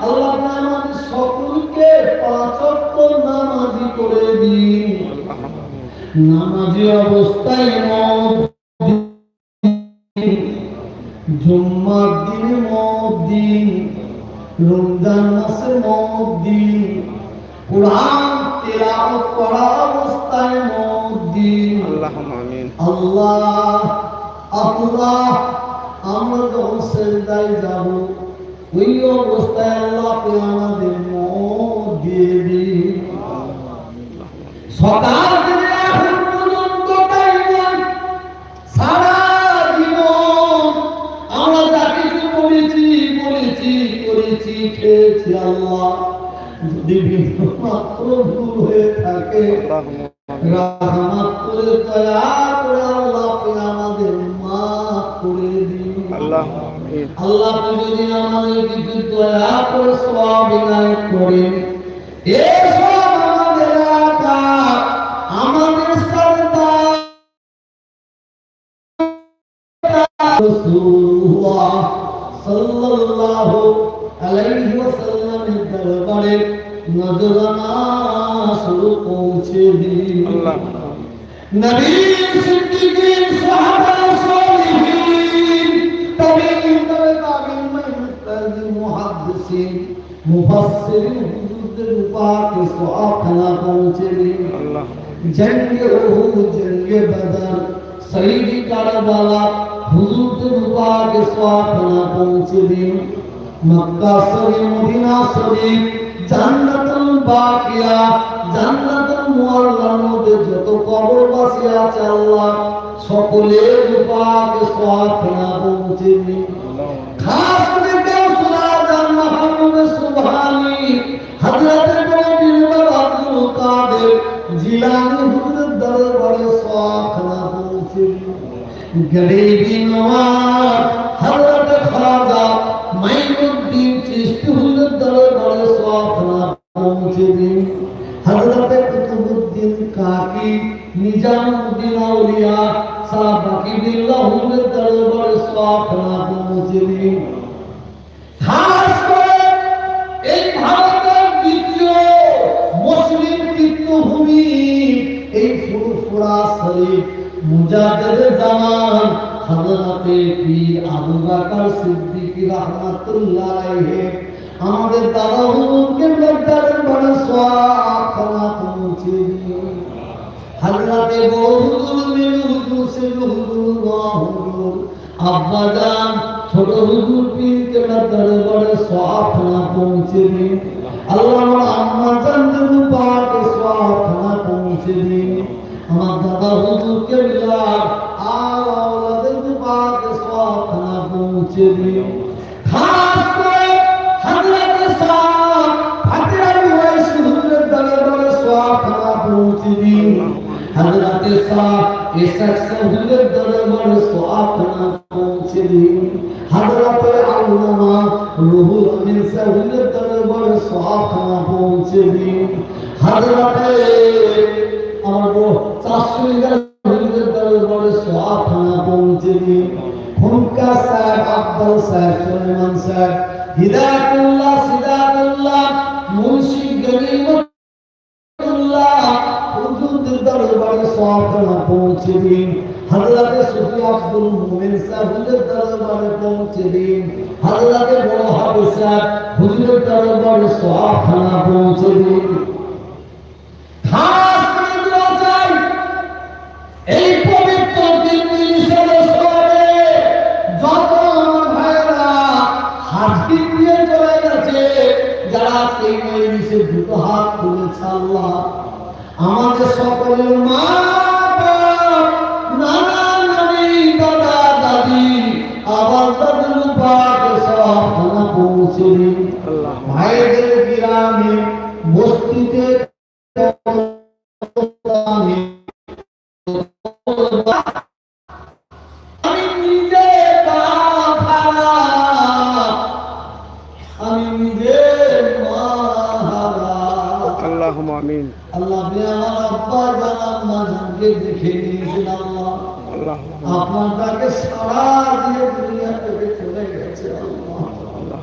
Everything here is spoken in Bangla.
আল্লাহ আমাদের সকলকে পাঁচ ওয়াক্ত নামাজি করে দিন। নামাজি অবস্থায় মত দিন, জুম্মার দিনে মত দিন, রমজান মাসে মত দিন, কুরআন তেলাওয়াত করা অবস্থায় মত দিন। আল্লাহুম্মা আমিন। আল্লাহ আল্লাহ আমরা যখন সেজদায় যাব ওই অবস্থায় আল্লাহ আমাদের মত দিয়ে দিন। সকাল থেকে এখন পর্যন্ত সারা জীবন আমরা যা কিছু করেছি খেয়েছি আল্লাহ, যদি মাত্র ভুল হয়ে থাকে রাহমাত করে দয়া করে আল্লাহ আমাদের মাফ করে দিন। আল্লাহ যদি আমাদের কিছু দয়া করে সওয়াব ইনায়াত করেন, এই সব আমাদের আকা আমাদের সরদার রাসূলুল্লাহ সাল্লাল্লাহু আলাইহি ওয়াসাল্লামের দরবারে নজরানা শুরু পৌঁছে দিন। আল্লাহ নবী সিদ্দিকীন সাহাবা সালিহিন তাবিঈন তাবিঈন মুহাদ্দিসিন মুফাসসিরিন হুজুরদের উপাকে সওয়াবখানা পৌঁছে দিন। আল্লাহ জঙ্গে উহুদ, জঙ্গে বদর, শহীদ কারবালা হুজুরদের উপাকে সওয়াবখানা পৌঁছে দিন। মক্কা শরীফ, মদিনা শরীফ, জান্নাতুল বাকিয়া, জান্নাতুল মুআল্লার মধ্যে যত কবরবাসী আছে আল্লাহ সকলের উপাকে সওয়াবখানা পৌঁছে দিন। খাস করে গাউসুল আজম মুহাম্মদ সুবহানী হযরত বীর বাবা আব্দুল কাদের জিলানী হুজুরের দরবারে সওয়াবখানা পৌঁছে দিন। গরিবি নওয়াজ হযরত খাজা মাইনুদ্দিন চিশতি হুজুরের দরবারে সওয়াবখানা পৌঁছে দিন। হযরত কুতুবউদ্দিন কাকি নিজামউদ্দিন আউলিয়া শাহ বাকিবিল্লাহ হুজুরের দরবারে সওয়াবখানা পৌঁছে দিন। খাস করে এই ভারতের দ্বিতীয় মুসলিম তীর্থভূমি এই ফুরফুরা শরীফ মুজাদ্দিদে জামান হযরত পীর আবু বকর সিদ্দিক রাহমাতুল্লাহ আলাইহি আমাদের দাদা হুজুরকে দরবারে সওয়াবখানা পৌঁছে দিন। হযরত বড় হুজুর মেরু হুজুর সেরু হুজুর হুজুর আব্বা জান ছোট হুজুর পীরকে দরবারে সওয়াবখানা পৌঁছে দিন। আল্লাহ আমার আম্মা জানদের পাকে সওয়াবখানা পৌঁছে দিন। আমার দাদা হুজুরকে বিলাল আর আওলাদের পাকে সওয়াবখানা পৌঁছে দিন। খাস করে হযরত সাহেব ফাতিহার ওয়াইস হুজুরের দরবারে সওয়াবখানা পৌঁছে দিন। হযরত সাহেব ইসাক হুজুরের দরবারে সওয়াবখানা পৌঁছে দিন। হযরত আল্লামা রুহুল আমিন হুজুরের দরবারে সওয়াবখানা পৌঁছে দিন। হযরত আমার চাষুইদার হুজুরের দরবারে সওয়াবখানা পৌঁছে দিন। খুনকা সাহেব, আব্দুল সাহেব, সুলাইমান সাহেব, হিদায়াতুল্লাহ, সিদাতুল্লাহ, মুন্সি গনিমতুল্লাহ হুজুরদের দরবারে সওয়াবখানা পৌঁছে দিন। হযরত সুফি আব্দুল মুমিন সাহেব হুজুরের দরবারে পৌঁছে দিন। হযরত বড় হাফেজ সাহেব হুজুরের দরবারে সওয়াবখানা পৌঁছে দিন। খাস করে দোয়া চাই এই পবিত্র দিন মিলিসরে যত আমার ভাইরা হাজির দিয়ে চলে গেছে, যারা এই মজলিসে দুটো হাত তুলেছে আল্লাহ আমাদের সকলের মা বাপ, নানা নানি, দাদা দাদি, আবার তাদের পাকে সওয়াবখানা পৌঁছে দিন। ভাইদের গ্রামে বস্তিতে আমি নিজে আমি নিজে আল্লাহুম্মা আমিন। আল্লাহ আপনি আমার আব্বা জান আম্মা জানকে দেখে নিয়েছেন আল্লাহ, আপনার তাকে সারা দিয়ে দুনিয়া থেকে চলে গেছে আল্লাহ।